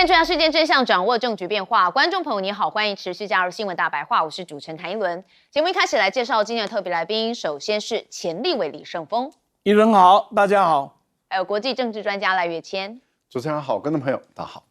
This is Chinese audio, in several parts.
天重要事件真相，掌握政局变化。观众朋友你好，欢迎持续加入新闻大白话，我是主持人谭一伦。节目一开始来介绍今天的特别来宾，首先是前立委李胜峰，一伦好，大家好。还有国际政治专家赖岳谦。主持人好，观众朋友大家好。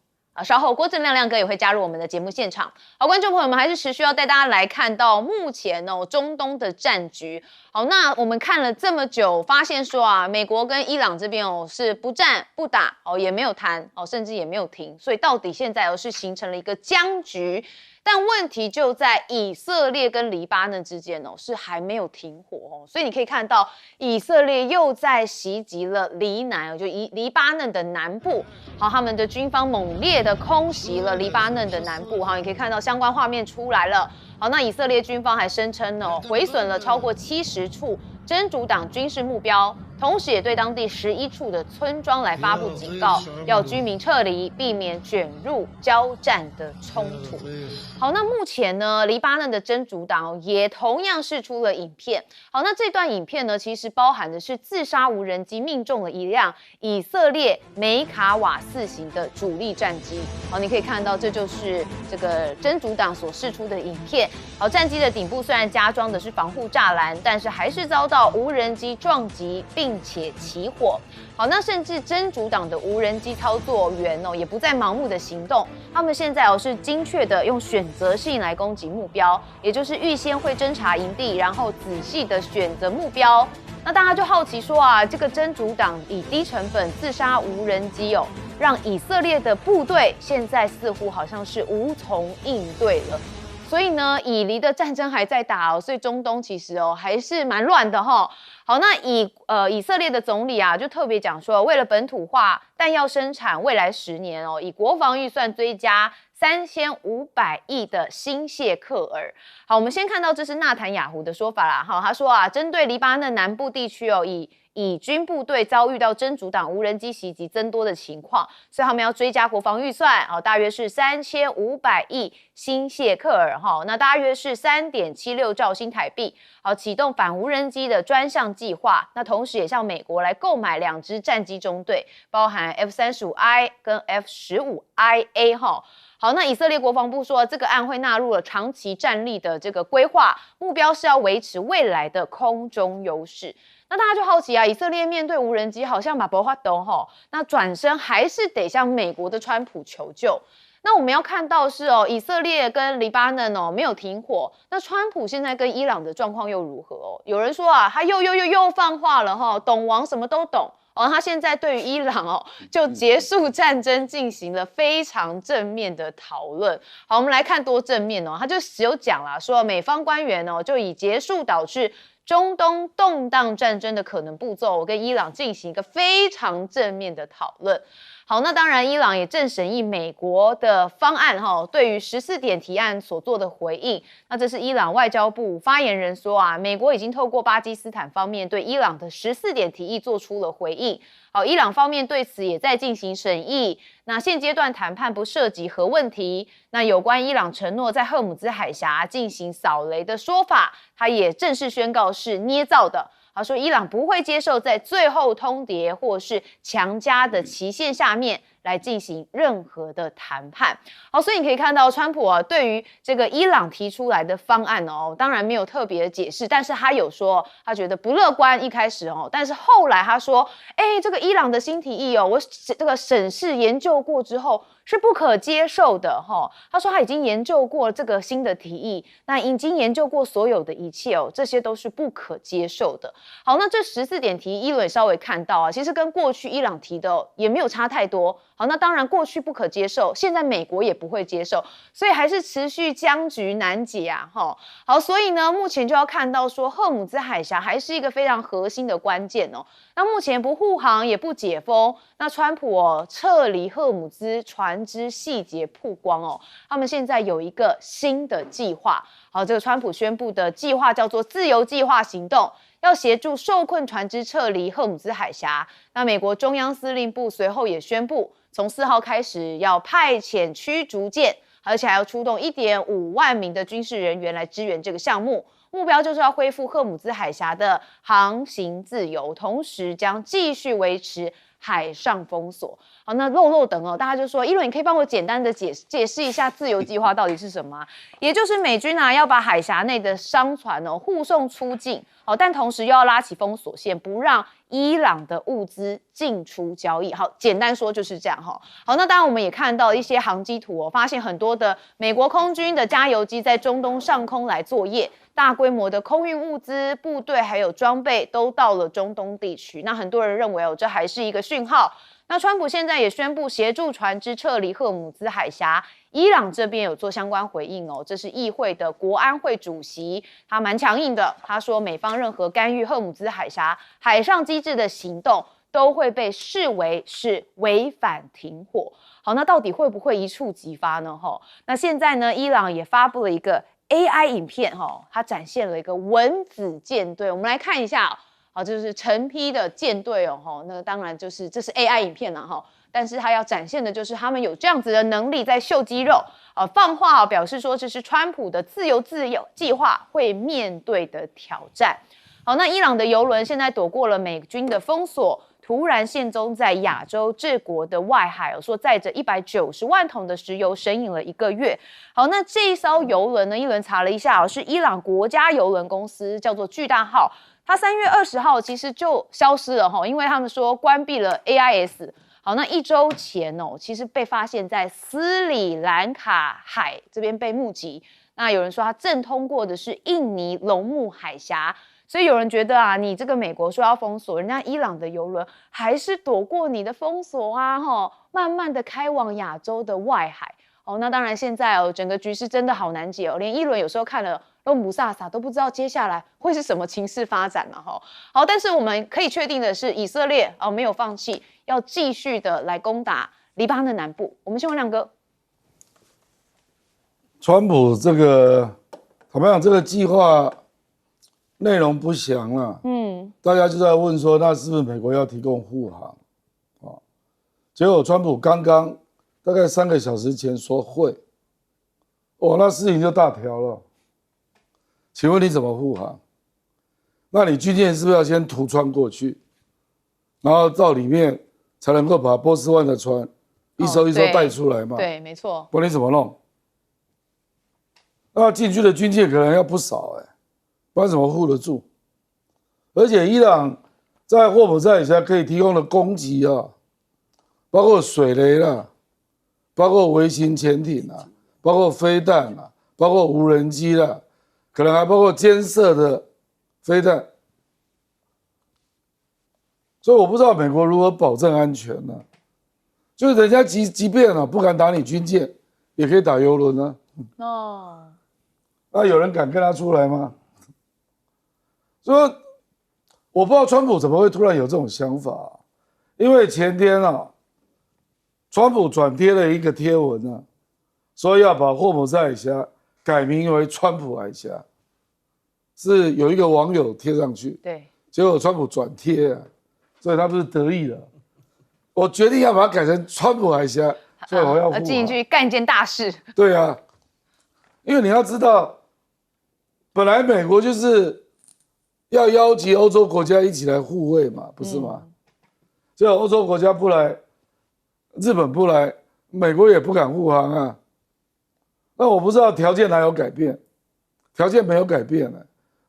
稍后郭正亮哥也会加入我们的节目现场。好，观众朋友们还是持续要带大家来看到目前中东的战局。好，那我们看了这么久，发现说美国跟伊朗这边是不战不打也没有谈甚至也没有停，所以到底现在是形成了一个僵局。但问题就在以色列跟黎巴嫩之间是还没有停火所以你可以看到以色列又在袭击了黎南，就黎巴嫩的南部。好，他们的军方猛烈的空袭了黎巴嫩的南部。好，你可以看到相关画面出来了。好，那以色列军方还声称毁损了超过70处真主党军事目标，同时也对当地11处的村庄来发布警告，要居民撤离，避免卷入交战的冲突。好，那目前呢，黎巴嫩的真主党也同样释出了影片。好，那这段影片呢，其实包含的是自杀无人机命中了一辆以色列梅卡瓦4型的主力战机。好，你可以看到这就是这个真主党所释出的影片。好，战机的顶部虽然加装的是防护栅栏，但是还是遭到无人机撞击，并且起火。好，那甚至真主党的无人机操作员也不再盲目的行动，他们现在是精确的用选择性来攻击目标，也就是预先会侦察营地，然后仔细的选择目标。那大家就好奇说这个真主党以低成本自杀无人机让以色列的部队现在似乎好像是无从应对了。所以呢，以黎的战争还在打所以中东其实还是蛮乱的好，那以色列的总理就特别讲说，为了本土化弹药生产，未来10年以国防预算追加3500亿的新谢克尔。好，我们先看到这是纳坦雅胡的说法啦。他说针对黎巴嫩南部地区以军部队遭遇到真主党无人机袭击增多的情况，所以他们要追加国防预算大约是3500亿新谢克尔那大约是3.76兆新台币。好，启动反无人机的专项计划，那同时也向美国来购买2支战机中队，包含 F-35I 跟 F-15IA 好，那以色列国防部说，这个案会纳入了长期战力的这个规划，目标是要维持未来的空中优势。那大家就好奇以色列面对无人机好像把不法懂那转身还是得向美国的川普求救。那我们要看到是以色列跟黎巴嫩没有停火，那川普现在跟伊朗的状况又如何有人说他又放话了懂王什么都懂他现在对于伊朗就结束战争进行了非常正面的讨论。好，我们来看多正面他就只有讲啦，说美方官员就以结束导致中东动荡战争的可能步骤跟伊朗进行一个非常正面的讨论。好，那当然伊朗也正审议美国的方案对于14点提案所做的回应。那这是伊朗外交部发言人说美国已经透过巴基斯坦方面对伊朗的14点提议做出了回应。好，伊朗方面对此也在进行审议。那现阶段谈判不涉及核问题。那有关伊朗承诺在赫姆兹海峡进行扫雷的说法，他也正式宣告是捏造的。他说伊朗不会接受在最后通牒或是强加的期限下面来进行任何的谈判。好，所以你可以看到川普对于这个伊朗提出来的方案当然没有特别的解释，但是他有说他觉得不乐观一开始但是后来他说这个伊朗的新提议我这个审视研究过之后是不可接受的他说他已经研究过这个新的提议，那已经研究过所有的一切这些都是不可接受的。好，那这14点提议伊伦稍微看到其实跟过去伊朗提的也没有差太多。好，那当然过去不可接受，现在美国也不会接受，所以还是持续僵局难解好，所以呢目前就要看到说赫姆兹海峡还是一个非常核心的关键那目前不护航也不解封，那川普撤离赫姆兹船只细节曝光他们现在有一个新的计划。好，这个川普宣布的计划叫做自由计划行动，要协助受困船只撤离赫姆兹海峡。那美国中央司令部随后也宣布，从4号开始要派遣驱逐舰，而且还要出动1.5万名的军事人员来支援这个项目。目标就是要恢复赫姆兹海峡的航行自由，同时将继续维持海上封锁。好，那漏等大家就说，一伦，你可以帮我简单的解释一下自由计划到底是什么也就是美军要把海峡内的商船护送出境，但同时又要拉起封锁线，不让伊朗的物资进出交易。好，简单说就是这样好，那当然我们也看到一些航机图发现很多的美国空军的加油机在中东上空来作业，大规模的空运物资、部队还有装备都到了中东地区。那很多人认为这还是一个讯号。那川普现在也宣布协助船只撤离赫姆兹海峡，伊朗这边有做相关回应这是议会的国安会主席，他蛮强硬的，他说美方任何干预赫姆兹海峡海上机制的行动都会被视为是违反停火。好，那到底会不会一触即发呢？那现在呢，伊朗也发布了一个 AI 影片它展现了一个蚊子舰队，我们来看一下就是成批的舰队那当然就是这是 AI 影片但是它要展现的就是他们有这样子的能力在秀肌肉放话表示说这是川普的自由计划会面对的挑战。好，那伊朗的油轮现在躲过了美军的封锁，突然现踪在亚洲这国的外海说载着190万桶的石油神隐了1个月。好，那这一艘油轮呢，一轮查了一下是伊朗国家油轮公司，叫做巨大号。它3月20号其实就消失了因为他们说关闭了 AIS。好，那1周前其实被发现在斯里兰卡海这边被目击。那有人说它正通过的是印尼龙目海峡，所以有人觉得你这个美国说要封锁，人家伊朗的油轮还是躲过你的封锁慢慢的开往亚洲的外海。那当然现在整个局势真的好难解连一轮有时候看了都不飒飒，都不知道接下来会是什么情势发展了好，但是我们可以确定的是，以色列没有放弃，要继续的来攻打黎巴嫩南部。我们先问亮哥，川普这个坦白讲，这个计划内容不详了，大家就在问说，那是不是美国要提供护航结果川普刚刚大概3个小时前说会，那事情就大条了。请问你怎么护航？那你军舰是不是要先突穿过去，然后到里面才能够把波斯湾的船一艘一艘带出来嘛？对，没错。不然你怎么弄？那进去的军舰可能要不少不然怎么护得住？而且伊朗在霍姆兹海峡可以提供的攻击包括水雷啦，包括微型潜艇啦，包括飞弹啦，包括无人机啦，可能还包括监射的飞弹，所以我不知道美国如何保证安全呢？就是人家即便不敢打你军舰，也可以打油轮啊。那有人敢跟他出来吗？所以我不知道川普怎么会突然有这种想法因为前天川普转贴了一个贴文说要把霍姆兹海峡改名为川普海峡，是有一个网友贴上去，对，结果川普转贴所以他不是得意了，我决定要把它改成川普海峡，所以我要进去干一件大事。对因为你要知道，本来美国就是要邀集欧洲国家一起来护卫嘛，不是吗？结果欧洲国家不来，日本不来，美国也不敢护航那我不知道条件哪有改变，条件没有改变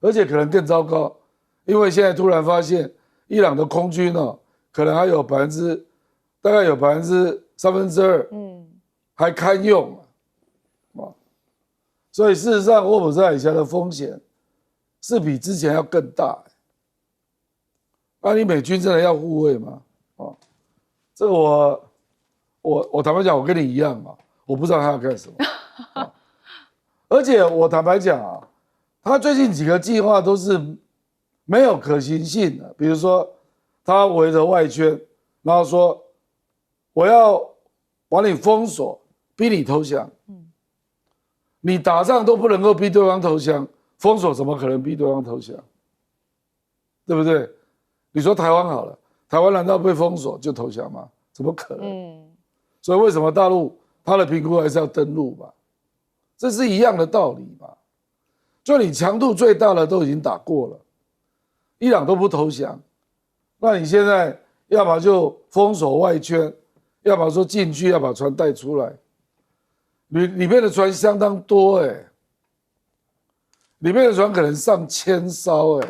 而且可能更糟糕，因为现在突然发现伊朗的空军可能还有大概有2/3，还堪用所以事实上霍姆兹海峡的风险是比之前要更大你美军真的要护卫吗？这个我坦白讲，我跟你一样我不知道他要干什么而且我坦白讲他最近几个计划都是没有可行性的，比如说他围着外圈，然后说我要把你封锁，逼你投降。你打仗都不能够逼对方投降，封锁怎么可能逼对方投降？对不对？你说台湾好了，台湾难道被封锁就投降吗？怎么可能？所以为什么大陆他的评估还是要登陆嘛？这是一样的道理嘛。就你强度最大的都已经打过了，伊朗都不投降，那你现在要么就封锁外圈，要么说进去要把船带出来。里面的船相当多里面的船可能上千艘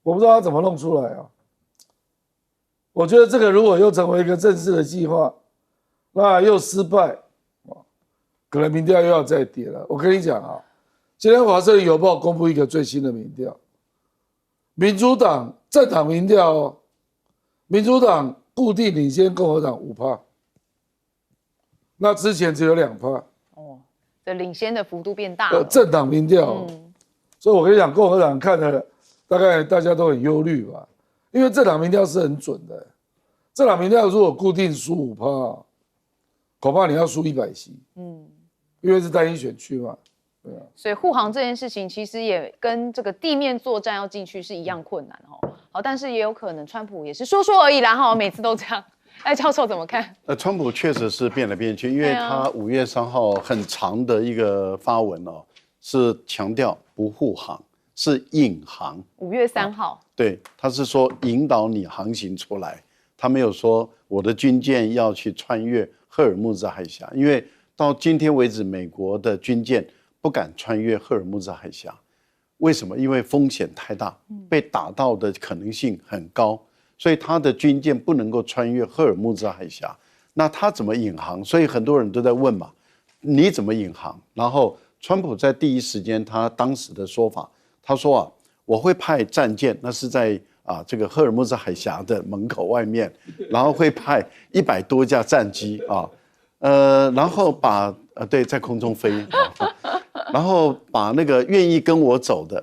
我不知道他怎么弄出来啊。我觉得这个如果又成为一个正式的计划，那又失败，可能民调又要再跌了。我跟你讲啊，今天《华盛顿邮报》公布一个最新的民调，民主党政党民调民主党固定领先共和党5%，那之前只有2%。这领先的幅度变大了。政党民调，所以我跟你讲，共和党看的大概大家都很忧虑吧，因为政党民调是很准的。政党民调如果固定输5%，恐怕你要输100席。因为是单一选区嘛。对啊。所以护航这件事情其实也跟这个地面作战要进去是一样困难好，但是也有可能川普也是说说而已啦每次都这样。艾教授怎么看？川普确实是变来变去，因为他5月3号很长的一个发文是强调不护航，是引航。5月3号，对，他是说引导你航行出来，他没有说我的军舰要去穿越赫尔木兹海峡，因为到今天为止，美国的军舰不敢穿越赫尔木兹海峡，为什么？因为风险太大，被打到的可能性很高。所以他的军舰不能够穿越赫尔木兹海峡，那他怎么引航？所以很多人都在问嘛，你怎么引航？然后川普在第一时间他当时的说法，他说我会派战舰，那是在这个赫尔木兹海峡的门口外面，然后会派100多架战机然后把对在空中飞然后把那个愿意跟我走的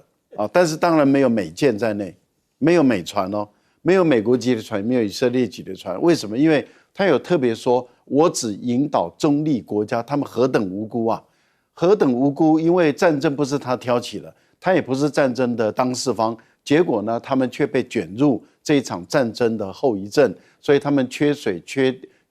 但是当然没有美舰在内，没有美船没有美国籍的船，没有以色列籍的船，为什么？因为他有特别说，我只引导中立国家，他们何等无辜啊！何等无辜！因为战争不是他挑起的，他也不是战争的当事方，结果呢，他们却被卷入这一场战争的后遗症，所以他们缺水、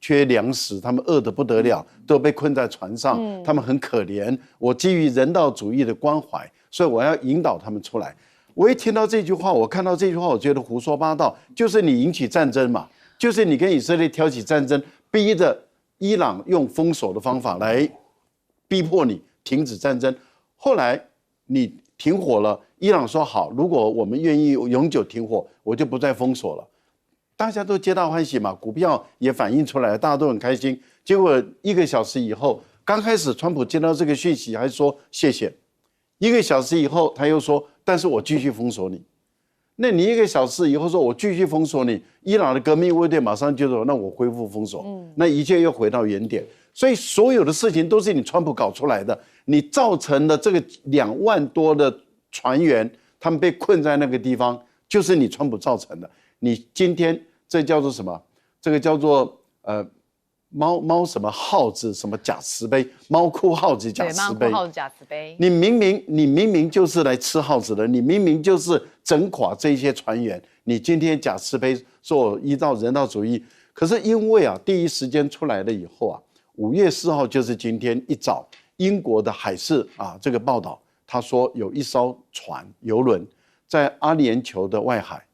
缺粮食，他们饿得不得了，都被困在船上，他们很可怜。我基于人道主义的关怀，所以我要引导他们出来。我一听到这句话，我看到这句话，我觉得胡说八道，就是你引起战争嘛，就是你跟以色列挑起战争，逼着伊朗用封锁的方法来逼迫你停止战争。后来你停火了，伊朗说好，如果我们愿意永久停火，我就不再封锁了。大家都皆大欢喜嘛，股票也反映出来，大家都很开心。结果1个小时以后，刚开始川普接到这个讯息还说谢谢，1个小时以后他又说，但是我继续封锁你。那你1个小时以后说我继续封锁你，伊朗的革命卫队马上就说那我恢复封锁，那一切又回到原点。所以所有的事情都是你川普搞出来的，你造成的这个2万多的船员他们被困在那个地方，就是你川普造成的。你今天这叫做什么？这个叫做猫什么耗子什么假慈悲，猫哭耗子假慈悲，猫哭耗子假慈悲。你明明就是来吃耗子的，你明明就是整垮这些船员，你今天假慈悲说依照人道主义，可是因为第一时间出来了以后5月4号就是今天一早，英国的海事这个报道，他说有一艘船邮轮在阿联酋的外海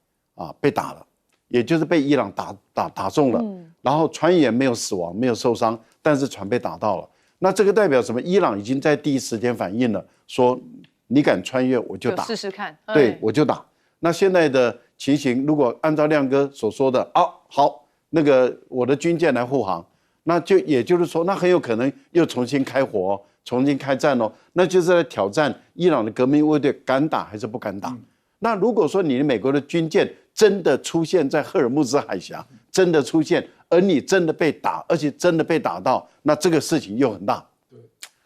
被打了，也就是被伊朗打中了，然后船员没有死亡，没有受伤，但是船被打到了。那这个代表什么？伊朗已经在第一时间反应了，说你敢穿越我就打，试试看，对，我就打。那现在的情形，如果按照亮哥所说的，好，那个我的军舰来护航，那也就是说，那很有可能又重新开火，重新开战那就是在挑战伊朗的革命卫队敢打还是不敢打。那如果说你的美国的军舰真的出现在赫尔木兹海峡，真的出现，而你真的被打，而且真的被打到，那这个事情又很大。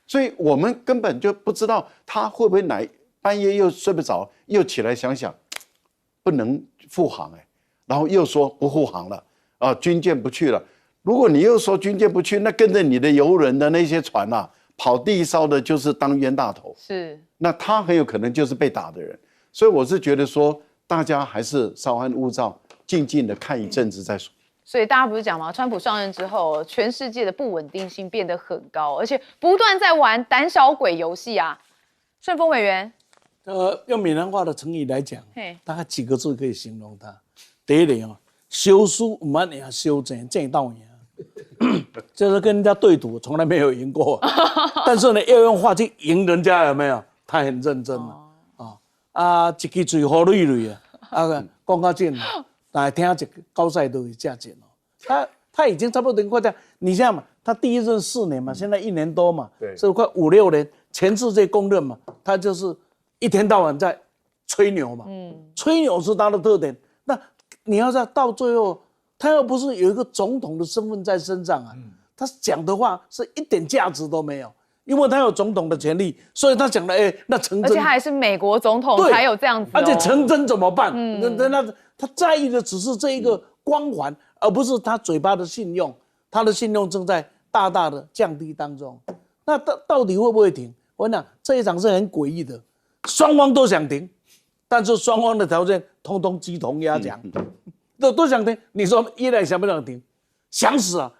所以我们根本就不知道他会不会半夜又睡不着，又起来想想不能护航然后又说不护航了军舰不去了。如果你又说军舰不去，那跟着你的游轮的那些船跑第一艘的就是当冤大头，是，那他很有可能就是被打的人。所以我是觉得说，大家还是稍安勿躁，静静的看一阵子再说。所以大家不是讲吗？川普上任之后，全世界的不稳定性变得很高，而且不断在玩胆小鬼游戏顺峰委员，用闽南话的成语来讲，大概几个字可以形容它。第一点修书唔安赢修正到赢，就是跟人家对赌，从来没有赢过。但是呢，要用话去赢人家，有没有？他很认真啊，一支嘴好累累讲到这，但听一个高赛都有价钱哦。他已经差不多快这样，你像嘛，他第一任4年嘛，现在1年多嘛，是快5、6年，全世界公认嘛，他就是一天到晚在吹牛嘛，吹牛是他的特点。那你要在到最后，他又不是有一个总统的身份在身上啊，他讲的话是一点价值都没有。因为他有总统的权利，所以他讲的，那成真，而且他还是美国总统才有这样子，而且成真怎么办？那他在意的只是这一个光环，而不是他嘴巴的信用。他的信用正在大大的降低当中。那到底会不会停？我跟你讲，这一场是很诡异的，双方都想停，但是双方的条件通通鸡同鸭讲，都想停。你说伊朗想不想停？想死啊！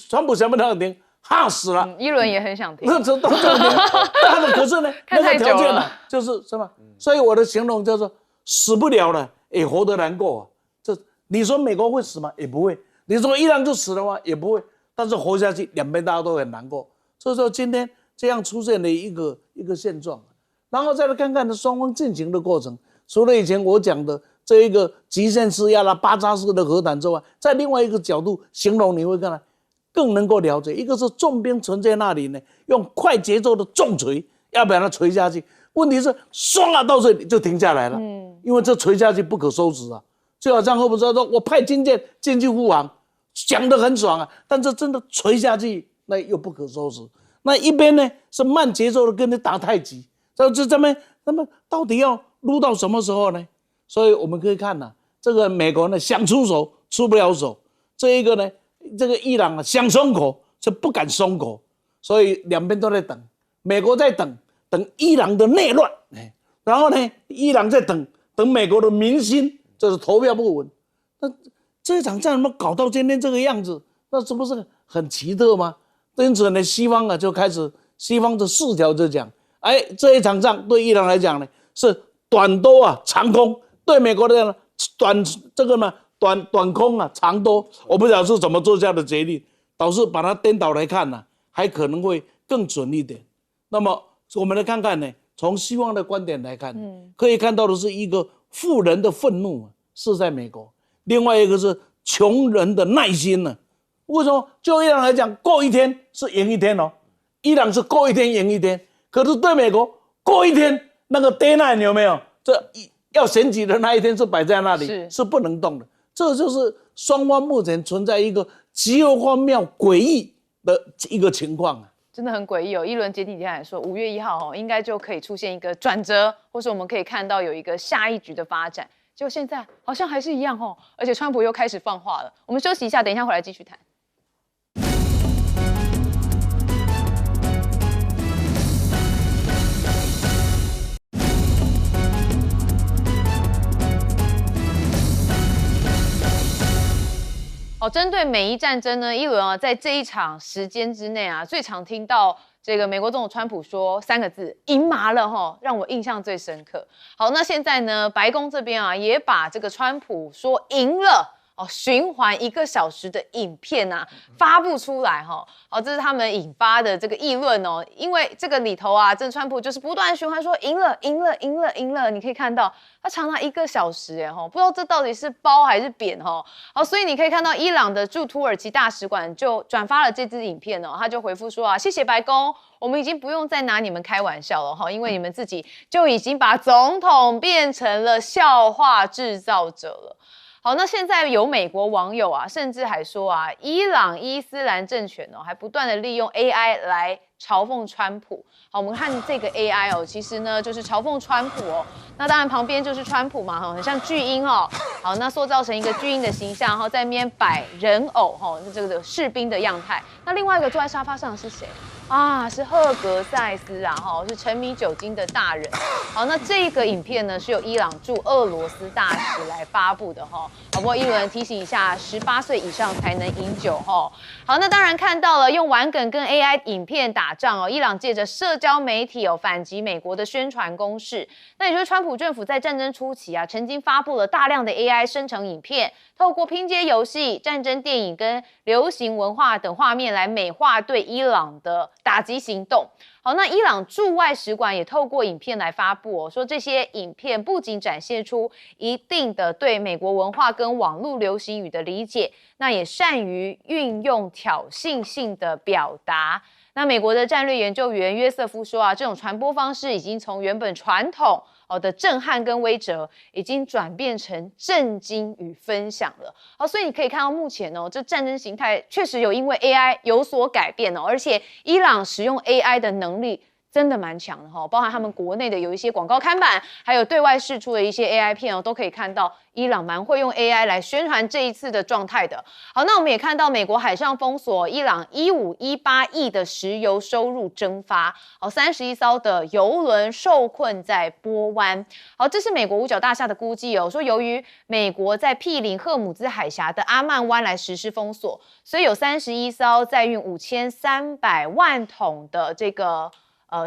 川普想不想停？怕死了，一轮也很想听，那都这样听。可是呢，那个条件呢，就是什么？所以我的形容叫做死不了了，也活得难过啊。这你说美国会死吗？也不会。你说伊朗就死了吗？也不会。但是活下去，两边大家都很难过。所以说今天这样出现了一个现状，然后再来看看这双方进行的过程。除了以前我讲的这一个极限施压啦、巴扎式的和谈之外，在另外一个角度形容，你会看到。更能够了解，一个是重兵存在那里呢，用快节奏的重锤要把它锤下去。问题是，唰啊，到这里就停下来了，因为这锤下去不可收拾啊。就好像后不知道说，我派军舰进去护航，讲得很爽啊，但是真的锤下去，那又不可收拾。那一边呢是慢节奏的跟你打太极，这么到底要撸到什么时候呢？所以我们可以看呐，这个美国呢想出手出不了手，这一个呢。这个伊朗啊，想松口是不敢松口，所以两边都在等，美国在等伊朗的内乱，然后呢，伊朗在等美国的民心，就是投票不稳。那这场战怎么搞到今天这个样子？那是不是很奇特吗？因此呢，西方啊就开始，西方的视角就讲，这一场仗对伊朗来讲呢是短多啊长空，对美国的短这个呢。短空啊，长多，我不知道是怎么做下的决定，导致把它颠倒来看呢，还可能会更准一点。那么我们来看看呢，从西方的观点来看，可以看到的是一个富人的愤怒是在美国，另外一个是穷人的耐心呢。为什么？就伊朗来讲，过一天是赢一天哦，伊朗是过一天赢一天，可是对美国过一天那个 deadline 有没有？这要选举的那一天是摆在那里，是不能动的。这就是双方目前存在一个极为荒谬、诡异的一个情况真的很诡异哦。一轮解体天来说，5月1号应该就可以出现一个转折，或是我们可以看到有一个下一局的发展。结果现在好像还是一样而且川普又开始放话了。我们休息一下，等一下回来继续谈。针对美伊战争呢，一轮在这一场时间之内最常听到这个美国总统川普说3个字“赢麻了”让我印象最深刻。好，那现在呢，白宫这边也把这个川普说赢了循环1个小时的影片发布出来这是他们引发的这个议论因为这个里头这川普就是不断循环说赢了，赢了，赢了，赢了，你可以看到他长达1个小时不知道这到底是褒还是贬好，所以你可以看到伊朗的驻土耳其大使馆就转发了这支影片他就回复说谢谢白宫，我们已经不用再拿你们开玩笑了因为你们自己就已经把总统变成了笑话制造者了。好，那现在有美国网友甚至还说伊朗伊斯兰政权还不断的利用 AI 来嘲讽川普。好，我们看这个 AI 其实呢就是嘲讽川普那当然旁边就是川普嘛很像巨婴好，那塑造成一个巨婴的形象在那边摆人偶这个士兵的样态。那另外一个坐在沙发上的是谁？啊，是赫格塞斯啊，哈，是沉迷酒精的大人。好，那这个影片呢是由伊朗驻俄罗斯大使来发布的哈。好，不过一轮提醒一下，18岁以上才能饮酒哈。好，那当然看到了用玩梗跟 AI 影片打仗哦，伊朗借着社交媒体反击美国的宣传攻势。那也就是川普政府在战争初期啊，曾经发布了大量的 AI 生成影片，透过拼接游戏、战争电影跟流行文化等画面来美化对伊朗的打击行动。好，那伊朗驻外使馆也透过影片来发布说这些影片不仅展现出一定的对美国文化跟网络流行语的理解，那也善于运用挑衅性的表达。那美国的战略研究员约瑟夫说啊，这种传播方式已经从原本传统的震撼跟威慑，已经转变成震惊与分享了。所以你可以看到目前这战争形态确实有因为 AI 有所改变而且伊朗使用 AI 的能力真的蛮强的包含他们国内的有一些广告看板，还有对外释出的一些 AI 片都可以看到伊朗蛮会用 AI 来宣传这一次的状态的。好，那我们也看到美国海上封锁伊朗1518亿的石油收入蒸发，31艘的油轮受困在波湾。好，这是美国五角大厦的估计说由于美国在毗邻赫姆兹海峡的阿曼湾来实施封锁，所以有31艘载运5300万桶的这个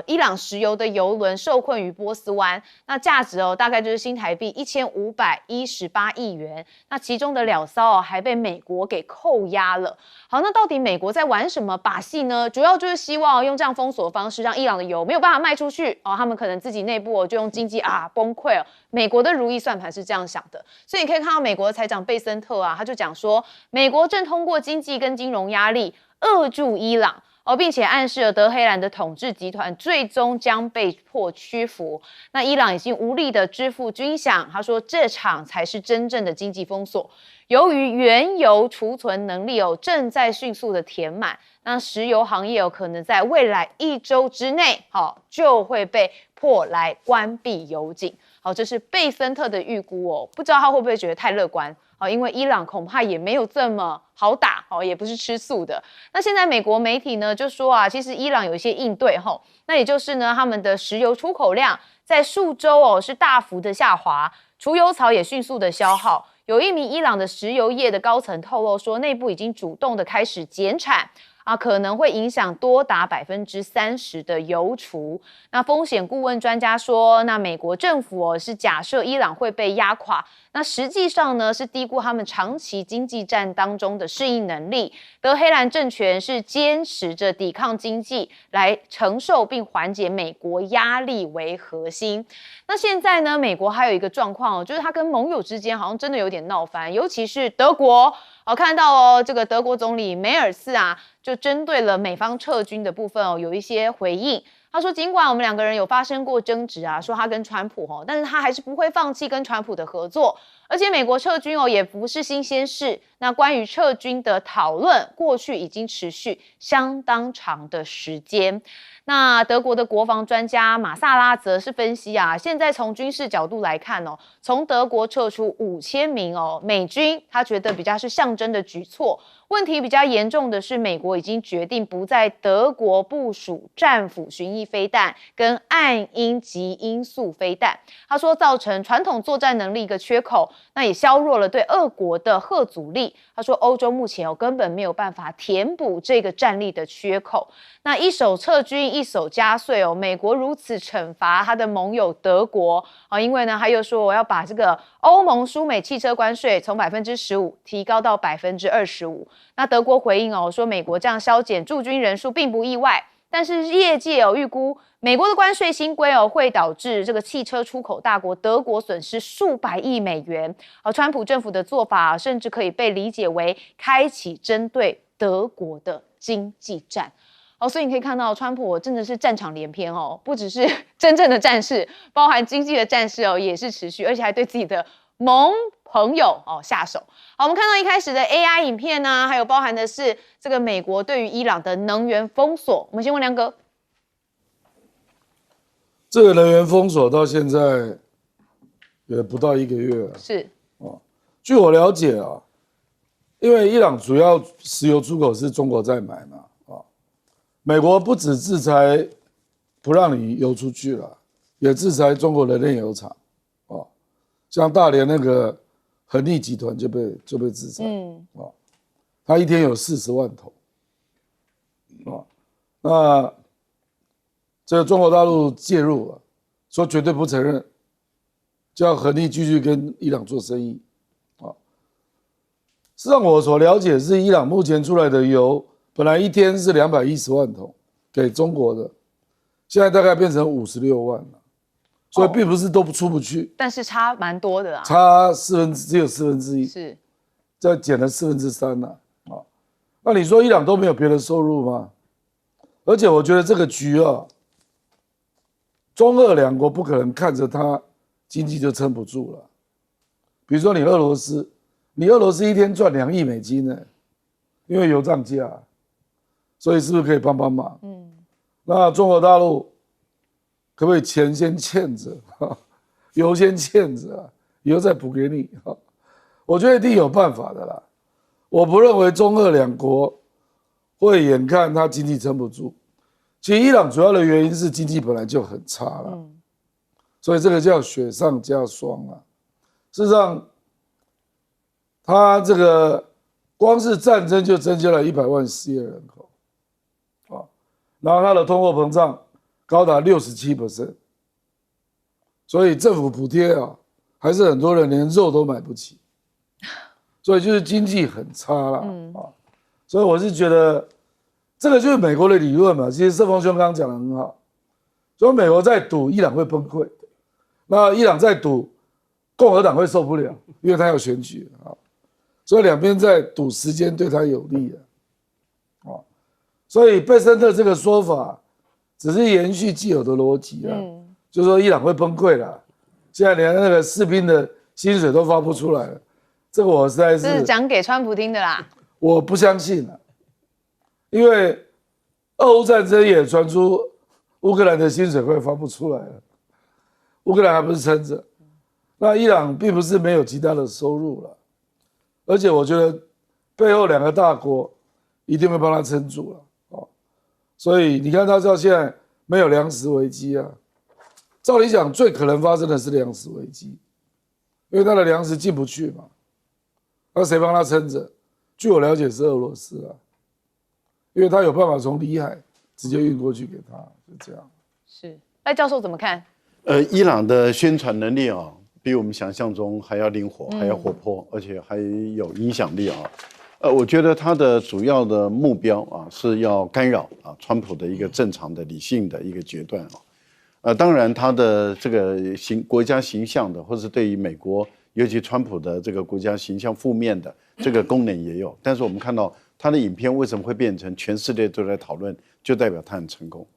伊朗石油的油轮受困于波斯湾，那价值大概就是新台币1518亿元，那其中的2艘还被美国给扣押了。好，那到底美国在玩什么把戏呢？主要就是希望用这样封锁的方式，让伊朗的油没有办法卖出去他们可能自己内部就用经济崩溃美国的如意算盘是这样想的，所以你可以看到美国的财长贝森特他就讲说，美国正通过经济跟金融压力扼住伊朗。并且暗示了德黑兰的统治集团最终将被迫屈服。那伊朗已经无力的支付军饷，他说这场才是真正的经济封锁。由于原油储存能力正在迅速的填满，那石油行业可能在未来1周之内就会被迫来关闭油井。好，这是贝森特的预估不知道他会不会觉得太乐观。因为伊朗恐怕也没有这么好打也不是吃素的。那现在美国媒体呢就说其实伊朗有一些应对那也就是呢他们的石油出口量在数周是大幅的下滑，储油槽也迅速的消耗。有一名伊朗的石油业的高层透露说，内部已经主动的开始减产可能会影响多达30%的油储。那风险顾问专家说，那美国政府是假设伊朗会被压垮，那实际上呢是低估他们长期经济战当中的适应能力。德黑兰政权是坚持着抵抗经济来承受并缓解美国压力为核心。那现在呢，美国还有一个状况就是他跟盟友之间好像真的有点闹翻，尤其是德国。看到这个德国总理梅尔茨就针对了美方撤军的部分有一些回应。他说，尽管我们2个人有发生过争执说他跟川普但是他还是不会放弃跟川普的合作，而且美国撤军也不是新鲜事。那关于撤军的讨论，过去已经持续相当长的时间。那德国的国防专家马萨拉则是分析现在从军事角度来看从德国撤出5000名美军，他觉得比较是象征的举措。问题比较严重的是，美国已经决定不在德国部署战斧巡弋飞弹跟暗鹰及音速飞弹。他说，造成传统作战能力一个缺口，那也削弱了对俄国的核阻力。他说，欧洲目前根本没有办法填补这个战力的缺口。那一手撤军，一手加税美国如此惩罚他的盟友德国因为呢，他又说我要把这个欧盟输美汽车关税从15%提高到25%。那德国回应说，美国这样削减驻军人数并不意外，但是业界预估美国的关税新规会导致这个汽车出口大国德国损失数百亿美元。川普政府的做法甚至可以被理解为开启针对德国的经济战。所以你可以看到，川普真的是战场连篇不只是真正的战事，包含经济的战事也是持续，而且还对自己的盟朋友下手。好，我们看到一开始的 AI 影片还有包含的是这个美国对于伊朗的能源封锁。我们先问亮哥，这个能源封锁到现在也不到1个月了。是据我了解因为伊朗主要石油出口是中国在买嘛美国不止制裁不让你游出去了，也制裁中国的炼油厂，哦，像大连那个恒力集团就被制裁，哦，他一天有40万桶，哦，那这个中国大陆介入了，说绝对不承认，叫恒力继续跟伊朗做生意，啊，事实上我所了解是伊朗目前出来的油。本来一天是210万桶给中国的，现在大概变成56万了，所以并不是都出不去，但是差蛮多的啊，差只有1/4，是，再减了3/4了啊。那你说伊朗都没有别的收入吗？而且我觉得这个局啊，中俄两国不可能看着它经济就撑不住了。比如说你俄罗斯一天赚2亿美金呢，因为油涨价。所以是不是可以帮帮忙？那中国大陆可不可以钱先欠着，油先欠着，以后再补给你？我觉得一定有办法的啦。我不认为中俄两国会眼看它经济撑不住。其实伊朗主要的原因是经济本来就很差了，所以这个叫雪上加霜啊。事实上，它这个光是战争就增加了100万失业人口。然后它的通货膨胀高达67%，所以政府补贴啊，还是很多人连肉都买不起，所以就是经济很差啦，所以我是觉得这个就是美国的理论嘛。其实盛峰兄刚刚讲的很好，说美国在赌伊朗会崩溃，那伊朗在赌共和党会受不了，因为他要选举啊，所以两边在赌时间对他有利的。所以贝森特这个说法只是延续既有的逻辑啊，就是说伊朗会崩溃了，现在连那个士兵的薪水都发不出来了，这个我实在是讲给川普听的啦。我不相信了，因为俄乌战争也传出乌克兰的薪水快发不出来了，乌克兰还不是撑着，那伊朗并不是没有其他的收入了，而且我觉得背后2个大国一定会帮他撑住了。所以你看，他到现在没有粮食危机啊。照理讲，最可能发生的是粮食危机，因为他的粮食进不去嘛。那谁帮他撑着？据我了解是俄罗斯啊，因为他有办法从里海直接运过去给他，就这样。是，赖教授怎么看？伊朗的宣传能力啊，比我们想象中还要灵活，还要活泼，而且还有影响力啊。我觉得他的主要的目标啊是要干扰啊川普的一个正常的理性的一个决断啊，当然他的这个国家形象的，或是对于美国尤其川普的这个国家形象负面的这个功能也有，但是我们看到他的影片为什么会变成全世界都在讨论，就代表他很成功，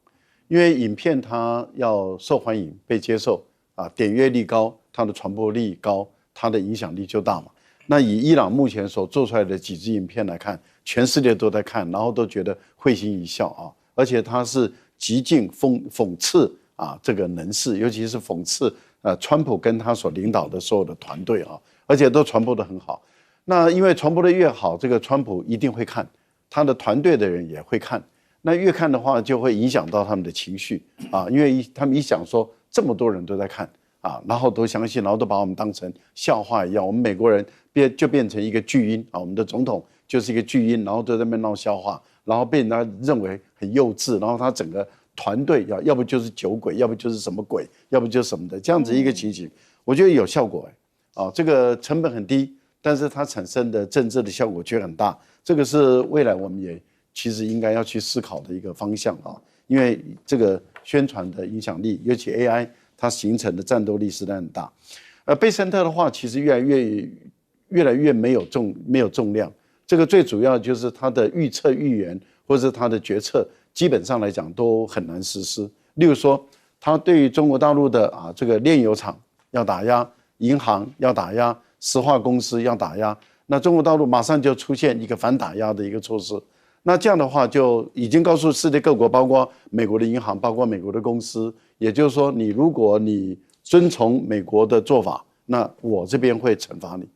因为影片它要受欢迎、被接受啊，点阅率高，它的传播力高，它的影响力就大嘛。那以伊朗目前所做出来的几支影片来看，全世界都在看，然后都觉得会心一笑啊，而且它是极尽讽刺啊这个人士，尤其是讽刺川普跟他所领导的所有的团队啊，而且都传播得很好。那因为传播得越好，这个川普一定会看，他的团队的人也会看。那越看的话，就会影响到他们的情绪啊，因为他们一想说这么多人都在看啊，然后都相信，然后都把我们当成笑话一样，我们美国人就变成一个巨婴啊，我们的总统就是一个巨婴，然后都在那边闹笑话，然后被人家认为很幼稚，然后他整个团队要不就是酒鬼，要不就是什么鬼，要不就是什么的，这样子一个情形，我觉得有效果啊，这个成本很低，但是它产生的政治的效果却很大，这个是未来我们也其实应该要去思考的一个方向啊，因为这个宣传的影响力，尤其 AI 它形成的战斗力实在很大。贝森特的话，其实越来越没有重量，这个最主要就是他的预测预言或者是他的决策，基本上来讲都很难实施。例如说，他对于中国大陆的这个炼油厂要打压，银行要打压，石化公司要打压，那中国大陆马上就出现一个反打压的一个措施。那这样的话，就已经告诉世界各国，包括美国的银行，包括美国的公司，也就是说，如果你遵从美国的做法，那我这边会惩罚你。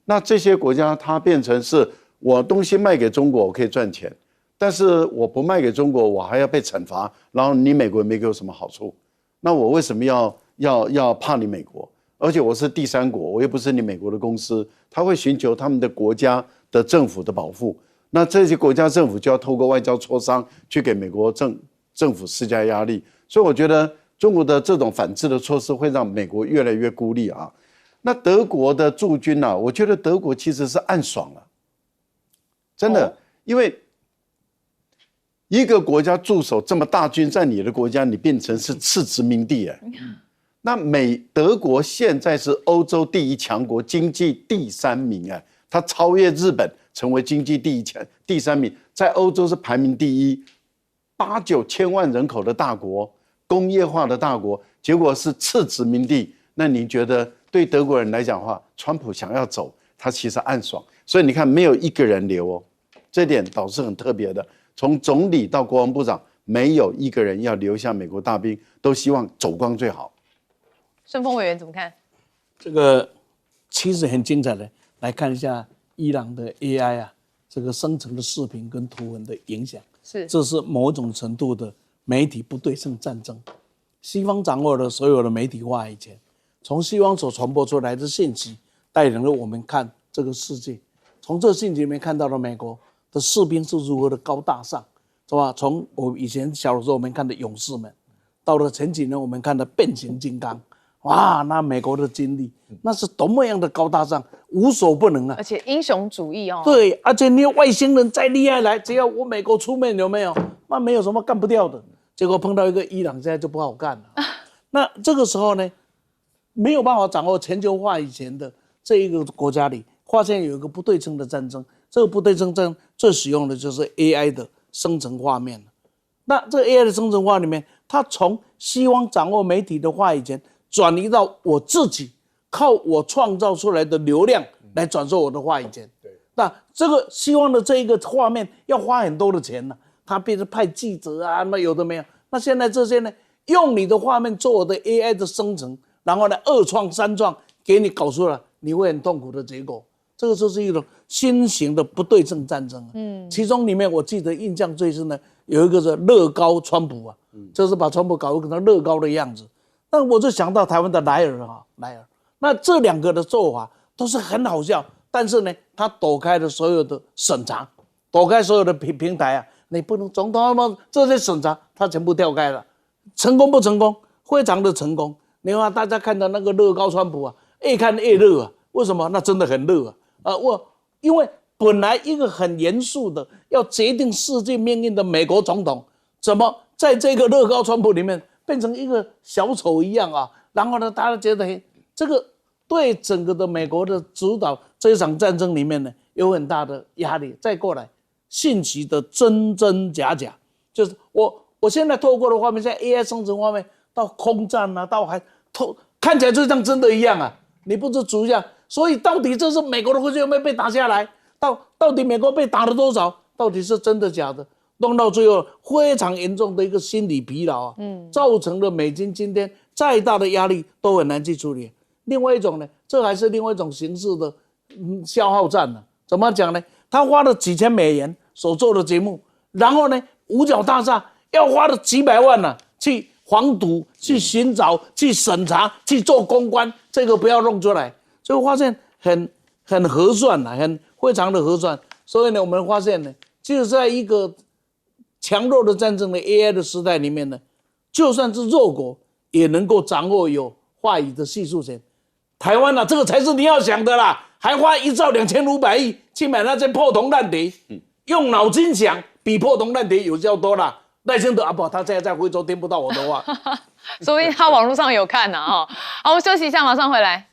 那这些国家它变成是我东西卖给中国，我可以赚钱，但是我不卖给中国，我还要被惩罚，然后你美国也没给我什么好处，那我为什么要怕你美国？而且我是第三国，我又不是你美国的公司，他会寻求他们的国家的政府的保护。那这些国家政府就要透过外交磋商去给美国政府施加压力。所以我觉得中国的这种反制的措施会让美国越来越孤立啊。那德国的驻军啊，我觉得德国其实是暗爽了，真的，因为一个国家驻守这么大军在你的国家，你变成是次殖民地哎。那德国现在是欧洲第1强国，经济第3名哎，它超越日本成为经济第3名，在欧洲是排名第1，8、9千万人口的大国，工业化的大国，结果是次殖民地。那你觉得对德国人来讲的话，川普想要走，他其实暗爽。所以你看，没有一个人留哦，这点倒是很特别的。从总理到国防部长，没有一个人要留下美国大兵，都希望走光最好。顺峰委员怎么看？这个其实很精彩的，来看一下伊朗的 AI 啊，这个生成的视频跟图文的影响，这是某种程度的媒体不对称战争。西方掌握了所有的媒体话语权，从西方所传播出来的信息，带领了我们看这个世界。从这信息里面看到了美国的士兵是如何的高大上，是吧？从我以前小的时候我们看的勇士们，到了前几年我们看的变形金刚。哇，那美国的经历，那是多么样的高大上，无所不能啊！而且英雄主义哦。对，而且你外星人再厉害来，只要我美国出面，有没有？那没有什么干不掉的。结果碰到一个伊朗，现在就不好干了。那这个时候呢，没有办法掌握全球话语权的这一个国家里，发现有一个不对称的战争。这个不对称战争最使用的就是 AI 的生成画面。那这个 AI 的生成画里面，它从西方掌握媒体的话语权，转移到我自己靠我创造出来的流量来转售我的话语权。那这个西方的这一个画面要花很多的钱呢，他变成派记者啊，那有的没有。那现在这些呢，用你的画面做我的 AI 的生成，然后呢2创3创给你搞出来，你会很痛苦的结果。这个就是一种新型的不对称战争。其中里面我记得印象最深的有一个是乐高川普啊，就是把川普搞成乐高的样子。那我就想到台湾的莱尔。那这2个的做法都是很好笑，但是呢，他躲开了所有的审查，躲开所有的平台啊，你不能总统这些审查，他全部跳开了，成功不成功？非常的成功。你看大家看到那个乐高川普啊，越看越热啊，为什么？那真的很热啊！因为本来一个很严肃的要决定世界命运的美国总统，怎么在这个乐高川普里面变成一个小丑一样啊？然后呢，大家觉得这个对整个的美国的主导这一场战争里面呢，有很大的压力。再过来，信息的真真假假，就是我现在透过的画面，现在 AI 生成画面到空战啊，到看起来就像真的一样啊，你不知足一下。所以到底这是美国的会有没有被打下来？到底美国被打了多少？到底是真的假的？弄到最后非常严重的一个心理疲劳啊，造成了美金今天再大的压力都很难去处理。另外一种呢，这还是另外一种形式的消耗战呢。怎么讲呢？他花了几千美元所做的节目，然后呢，五角大厦要花了几百万呢，去防堵、去寻找、去审查、去做公关，这个不要弄出来。所以我发现很合算啊，非常的合算。所以呢，我们发现呢，就是在一个强弱的战争的 AI 的时代里面呢，就算是弱国也能够掌握有话语的叙述权。台湾啊，这个才是你要想的啦，还花1兆2500亿去买那些破铜烂铁，用脑筋想比破铜烂铁有效多啦。赖清德不，他现在在非洲听不到我的话，所以他网络上有看啊。好，我们休息一下，马上回来。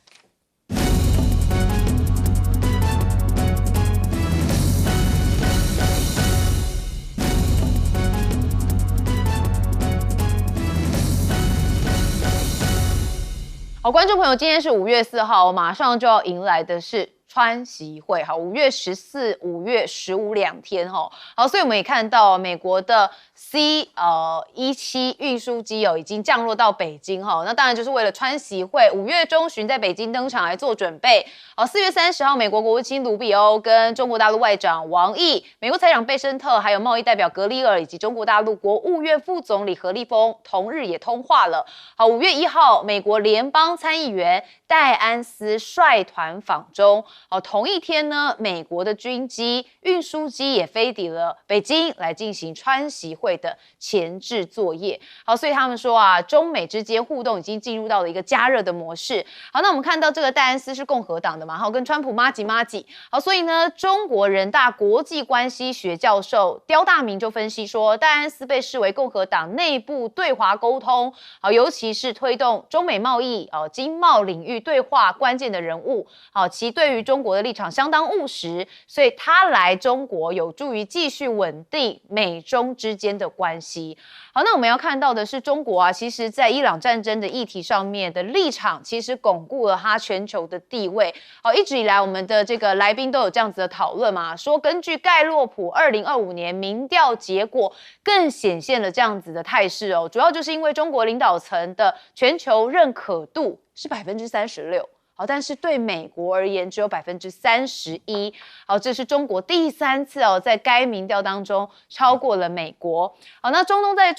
好，观众朋友，今天是5月4号，马上就要迎来的是川习会，好，5月14、5月152天，好，所以我们也看到美国的 C-17运输机已经降落到北京，那当然就是为了川习会5月中旬在北京登场来做准备。4月30号，美国国务卿卢比欧跟中国大陆外长王毅、美国财长贝森特，还有贸易代表格里尔以及中国大陆国务院副总理何立峰同日也通话了。好，5月1号，美国联邦参议员戴安斯率团访中。同一天呢，美国的军机、运输机也飞抵了北京，来进行川习会的前置作业。好，所以他们说啊，中美之间互动已经进入到了一个加热的模式。好，那我们看到这个戴安斯是共和党的嘛，好，跟川普麻吉。好，所以呢，中国人大国际关系学教授刁大明就分析说，戴安斯被视为共和党内部对华沟通，好，尤其是推动中美贸易、经贸领域对话关键的人物。好，其对于中国的立场相当务实，所以他来中国有助于继续稳定美中之间的关系。好，那我们要看到的是，中国啊，其实在伊朗战争的议题上面的立场，其实巩固了它全球的地位。好，一直以来我们的这个来宾都有这样子的讨论嘛，说根据盖洛普2025年民调结果，更显现了这样子的态势哦。主要就是因为中国领导层的全球认可度是36%。好，但是对美国而言只有31%。好，这是中国第3次在该民调当中超过了美国。好，那中国在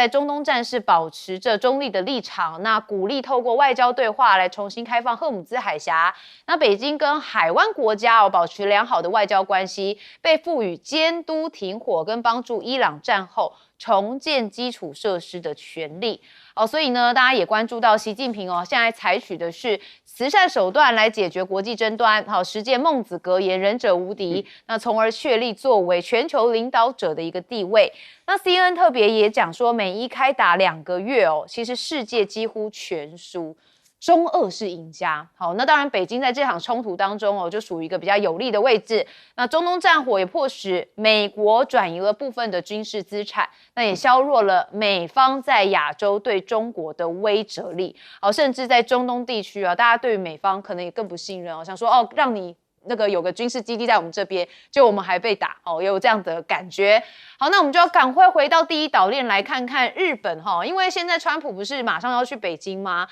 中东战事保持着中立的立场，那鼓励透过外交对话来重新开放荷姆兹海峡。那北京跟海湾国家保持良好的外交关系，被赋予监督停火跟帮助伊朗战后重建基础设施的权利。所以呢，大家也关注到习近平现在采取的是慈善手段来解决国际争端，实践孟子格言仁者无敌，那从而确立作为全球领导者的一个地位。那 CNN 特别也讲说，美伊开打2个月其实世界几乎全输。中俄是赢家。好，那当然北京在这场冲突当中就属于一个比较有利的位置。那中东战火也迫使美国转移了部分的军事资产，那也削弱了美方在亚洲对中国的威慑力。好，甚至在中东地区大家对于美方可能也更不信任想说让你那个有个军事基地在我们这边，就我们还被打也有这样的感觉。好，那我们就要赶快回到第一岛链来看看日本因为现在川普不是马上要去北京吗？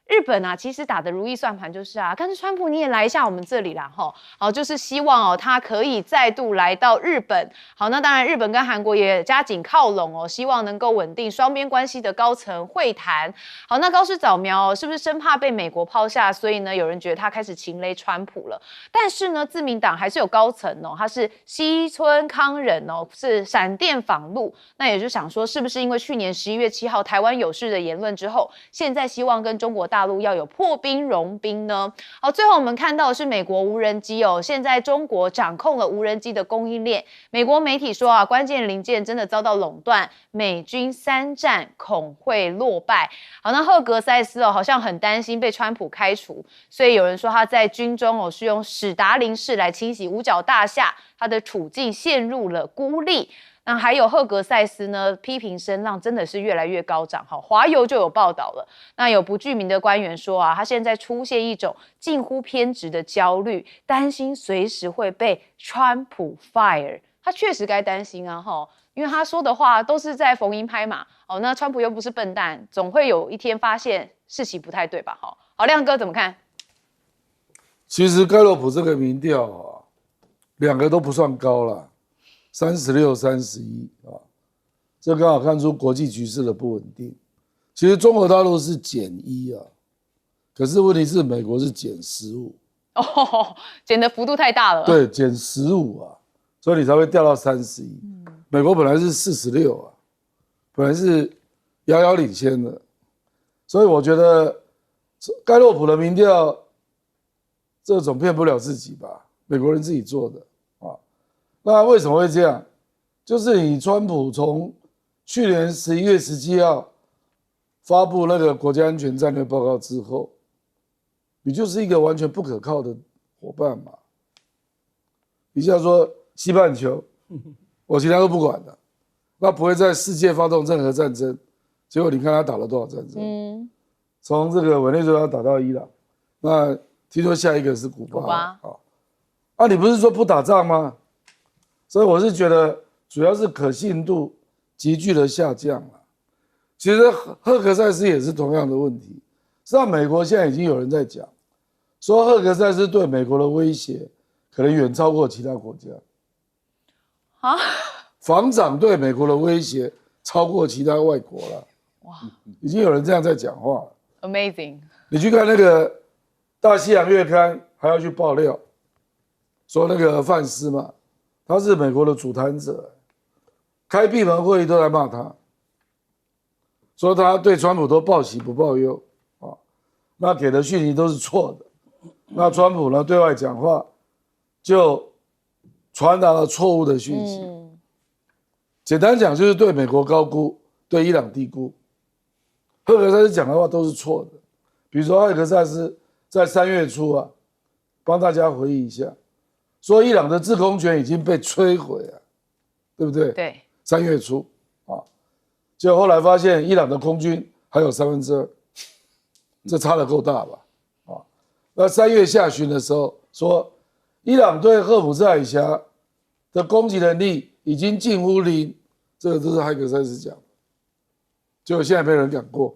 日本其实打的如意算盘就是干脆川普你也来一下我们这里啦好，就是希望他可以再度来到日本。好，那当然日本跟韩国也加紧靠拢希望能够稳定双边关系的高层会谈。好，那高市早苗是不是生怕被美国抛下，所以呢有人觉得他开始情勒川普了？但是呢自民党还是有高层他是西村康稔是闪电访陆，那也就想说是不是因为去年11月7号台湾有事的言论之后，现在希望跟中国大陆要有破冰融冰呢？好，最后我们看到的是美国无人机现在中国掌控了无人机的供应链。美国媒体说关键零件真的遭到垄断，美军3战恐会落败。好，那赫格塞斯好像很担心被川普开除，所以有人说他在军中是用史达林式来清洗五角大厦，他的处境陷入了孤立。那还有赫格塞斯呢，批评声浪真的是越来越高涨。华邮就有报道了，那有不具名的官员说他现在出现一种近乎偏执的焦虑，担心随时会被川普 fire。他确实该担心因为他说的话都是在逢迎拍马那川普又不是笨蛋，总会有一天发现事情不太对吧？好，亮哥怎么看？其实盖洛普这个民调2个都不算高啦，36、31这刚好看出国际局势的不稳定。其实中国大陆是-1可是问题是美国是-15减的幅度太大了。对，-15所以你才会掉到31。美国本来是46本来是遥遥领先的，所以我觉得盖洛普的民调这总骗不了自己吧，美国人自己做的那为什么会这样？就是你川普从去年11月17号发布那个国家安全战略报告之后，你就是一个完全不可靠的伙伴嘛。你像说西半球，我其他都不管了，那不会在世界发动任何战争。结果你看他打了多少战争？从这个委内瑞拉打到伊朗，那听说下一个是古巴。古巴啊，你不是说不打仗吗？所以我是觉得主要是可信度急剧的下降了。其实赫格塞斯也是同样的问题。实际上，美国现在已经有人在讲，说赫格塞斯对美国的威胁可能远超过其他国家。啊，防长对美国的威胁超过其他外国了。哇，已经有人这样在讲话了。Amazing！ 你去看那个《大西洋月刊》，还要去爆料，说那个范斯嘛，他是美国的主谈者，开闭门会议都在骂他，说他对川普都报喜不报忧啊，那给的讯息都是错的。那川普呢，对外讲话就传达了错误的讯息。简单讲就是对美国高估，对伊朗低估。赫格塞斯讲的话都是错的，比如说赫格塞斯在3月初啊，帮大家回忆一下，说伊朗的制空权已经被摧毁了，对不对？对，3月初啊，结果后来发现伊朗的空军还有2/3，这差得够大吧？啊，那3月下旬的时候说，伊朗对荷姆斯海峡的攻击能力已经近乎零，这个都是海格塞斯讲的，结果现在没人敢过。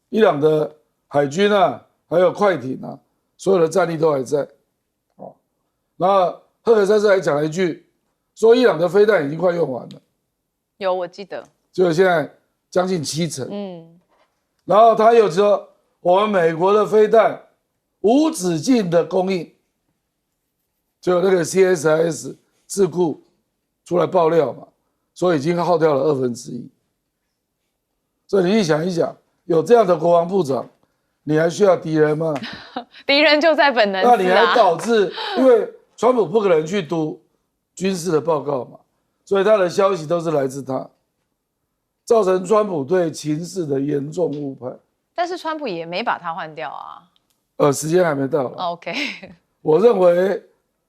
伊朗的海军啊，还有快艇啊，所有的战力都还在。哦，那赫格塞斯还讲了一句，说伊朗的飞弹已经快用完了，有我记得，结果现在将近70%。然后他又说，我们美国的飞弹无止境的供应，就那个 CSIS 智库出来爆料嘛，说已经耗掉了1/2。所以你想一想，有这样的国防部长，你还需要敌人吗？敌人就在本能寺啊。那你还导致，因为川普不可能去读军事的报告嘛，所以他的消息都是来自他，造成川普对情势的严重误判。但是川普也没把他换掉啊。时间还没到了。OK， 我认为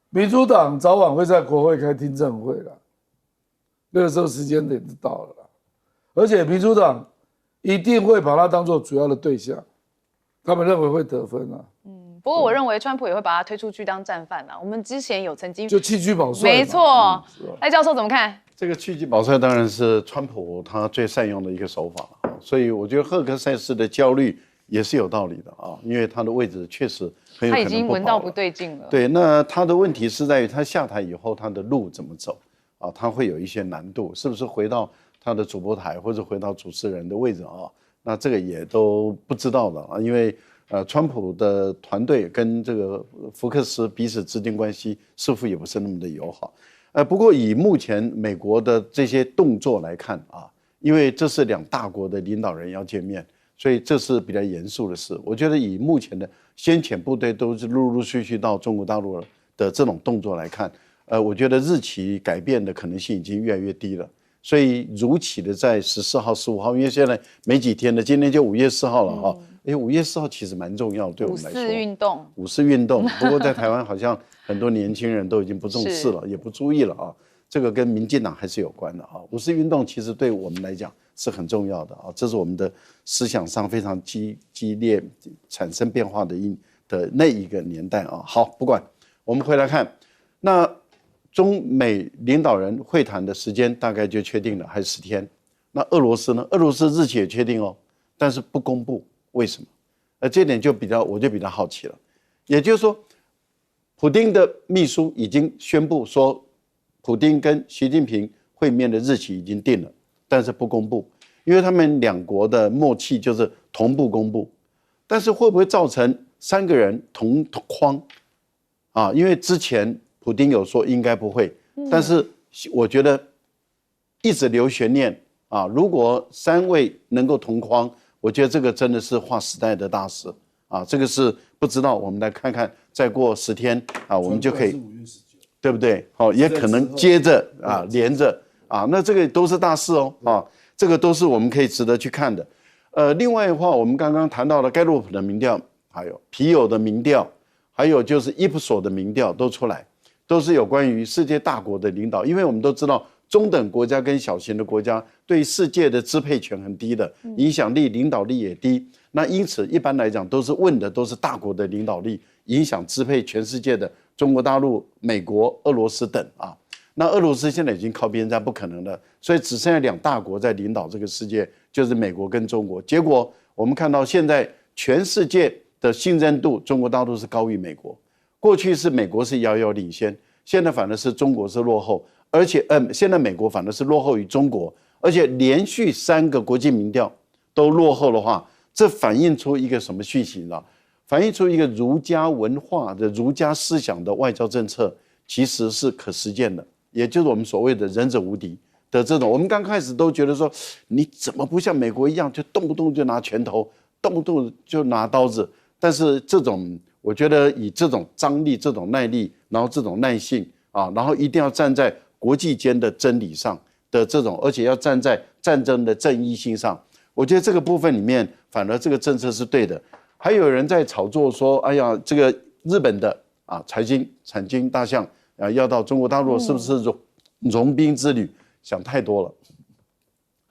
民主党早晚会在国会开听证会了，那个时候时间点就到了啦。而且民主党一定会把他当作主要的对象，他们认为会得分啊。不过我认为川普也会把他推出去当战犯啊。我们之前有曾经就弃车保帅嘛。没错。赖教授怎么看？这个弃车保帅当然是川普他最善用的一个手法了，所以我觉得赫格塞斯的焦虑也是有道理的啊，因为他的位置确实很有可能他已经闻到不对劲了。对，那他的问题是在于他下台以后他的路怎么走啊？他会有一些难度，是不是回到他的主播台或者回到主持人的位置啊？那这个也都不知道的啊，因为川普的团队跟这个福克斯彼此之间关系似乎也不是那么的友好。不过以目前美国的这些动作来看啊，因为这是2大国的领导人要见面，所以这是比较严肃的事。我觉得以目前的先遣部队都是陆陆续续到中国大陆的这种动作来看，我觉得日期改变的可能性已经越来越低了。所以如期的在14号、15号，因为现在没几天了，今天就5月4号了哈。5月4号其实蛮重要，对我们来说。五四运动，不过在台湾好像很多年轻人都已经不重视了，也不注意了啊。这个跟民进党还是有关的啊。五四运动其实对我们来讲是很重要的啊，这是我们的思想上非常激烈产生变化的那一个年代啊。好，不管，我们回来看，那中美领导人会谈的时间大概就确定了，还是10天。那俄罗斯呢？俄罗斯日期也确定哦，但是不公布，为什么？这点我就比较好奇了。也就是说，普丁的秘书已经宣布说，普丁跟习近平会面的日期已经定了，但是不公布，因为他们2国的默契就是同步公布。但是会不会造成3个人同框啊？因为之前普丁有说应该不会，但是我觉得一直留悬念啊。如果3位能够同框，我觉得这个真的是划时代的大事啊。这个是不知道，我们来看看，再过10天啊，我们就可以，对不对？好，也可能接着啊，连着啊，那这个都是大事哦啊，这个都是我们可以值得去看的。另外的话，我们刚刚谈到了盖洛普的民调，还有皮尤的民调，还有就是伊普索的民调都出来。都是有关于世界大国的领导，因为我们都知道中等国家跟小型的国家对世界的支配权很低的，影响力、领导力也低。那因此一般来讲都是问的都是大国的领导力，影响支配全世界的中国大陆、美国、俄罗斯等啊。那俄罗斯现在已经靠边站，不可能了，所以只剩下2大国在领导这个世界，就是美国跟中国。结果我们看到现在全世界的信任度，中国大陆是高于美国。过去是美国是遥遥领先，现在反而是中国是落后，而且现在美国反而是落后于中国，而且连续3个国际民调都落后的话，这反映出一个什么讯息呢？反映出一个儒家文化的儒家思想的外交政策其实是可实践的，也就是我们所谓的仁者无敌的这种。我们刚开始都觉得说，你怎么不像美国一样，就动不动就拿拳头，动不动就拿刀子？但是这种，我觉得以这种张力、这种耐力，然后这种耐性啊，然后一定要站在国际间的真理上的这种，而且要站在战争的正义性上。我觉得这个部分里面，反而这个政策是对的。还有人在炒作说，哎呀，这个日本的啊产经大象啊要到中国大陆，是不是融冰之旅？想太多了。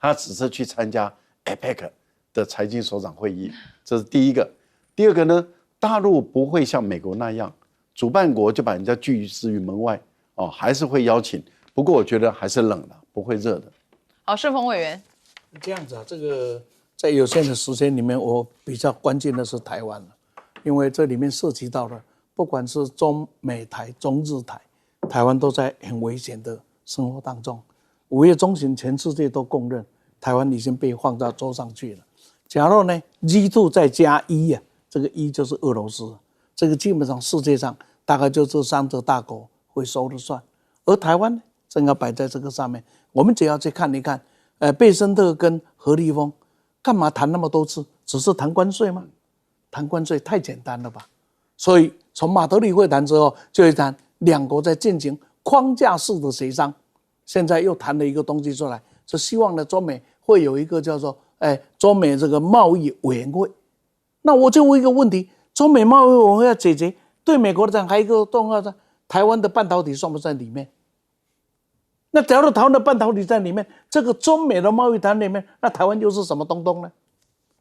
他只是去参加 APEC 的财经首长会议，这是第一个。第二个呢，大陆不会像美国那样，主办国就把人家拒之于门外哦，还是会邀请。不过我觉得还是冷的，不会热的。好，顺峰委员，这样子啊，这个在有限的时间里面，我比较关心的是台湾了，因为这里面涉及到了，不管是中美台、中日台，台湾都在很危险的生活当中。5月中旬，全世界都公认台湾已经被放到桌上去了。假如呢 G2 再加1啊，这个1就是俄罗斯，这个基本上世界上大概就这3个大国会说了算，而台湾呢，正要摆在这个上面。我们只要去看一看，贝森特跟何立峰干嘛谈那么多次？只是谈关税吗？谈关税太简单了吧？所以从马德里会谈之后，就一谈2国在进行框架式的协商，现在又谈了一个东西出来，是希望呢中美会有一个叫做中美这个贸易委员会。那我就问一个问题：中美贸易委员会要解决，对美国来讲还有一个重要的，台湾的半导体算不算里面？那假如台湾的半导体在里面，这个中美的贸易谈里面，那台湾又是什么东东呢？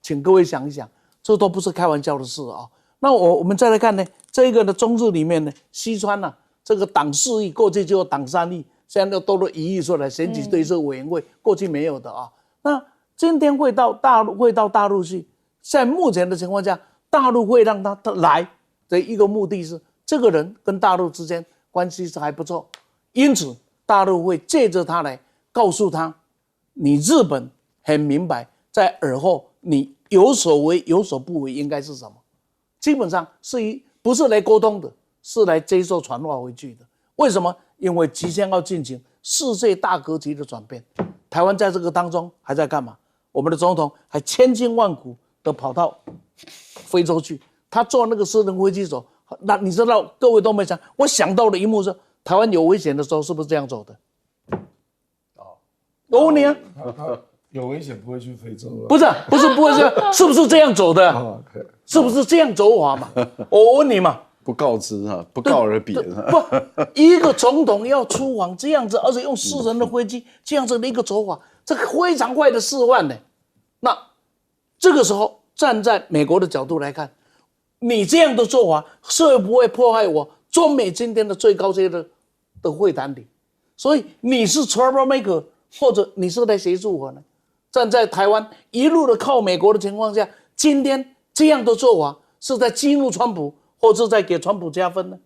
请各位想一想，这都不是开玩笑的事啊。那我们再来看呢，这个的中日里面呢，西川啊，这个党4亿，过去只有党3亿，现在又多了1亿出来选举对策委员会，过去没有的啊。那今天会到大陆去，在目前的情况下，大陆会让他来的一个目的是，这个人跟大陆之间关系是还不错，因此大陆会借着他来告诉他，你日本很明白，在尔后你有所为有所不为应该是什么，基本上不是来沟通的，是来接受传话回去的。为什么？因为即将要进行世界大格局的转变，台湾在这个当中还在干嘛？我们的总统还千辛万苦的跑到非洲去，他坐那个私人飞机走。那你知道，各位都没想，我想到了一幕是，台湾有危险的时候是不是这样走的？我问你啊，有危险不会去非洲了？不是不会这样，是不是这样走的？是不是这样走法嘛？我问你嘛，不告知啊，不告而别。不，一个总统要出访这样子，而且用私人的飞机这样子的一个走法，这个非常坏的示范呢。那这个时候站在美国的角度来看，你这样的做法会不会破坏我中美今天的最高阶的会谈里？所以你是 troublemaker， 或者你是来协助我呢？站在台湾一路的靠美国的情况下，今天这样的做法是在激怒川普，或者在给川普加分呢？